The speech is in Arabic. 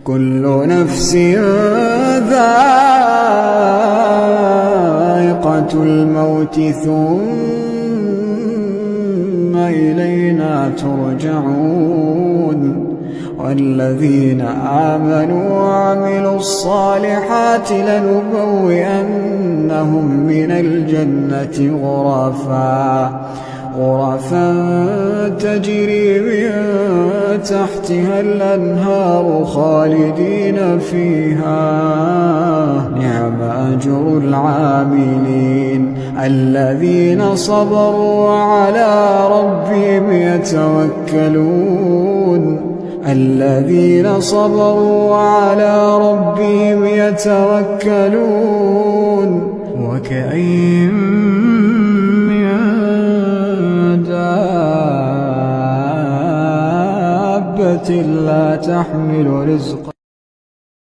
كل نفس ذائقة الموت ثم إلينا ترجعون والذين آمنوا وعملوا الصالحات لنبوئنهم من الجنة غرفا تجري من تحتها الأنهار خالدين فيها نعم أجر العاملين الذين صبروا وعلى ربهم يتوكلون وكأين من دابة لا تحمل رزقها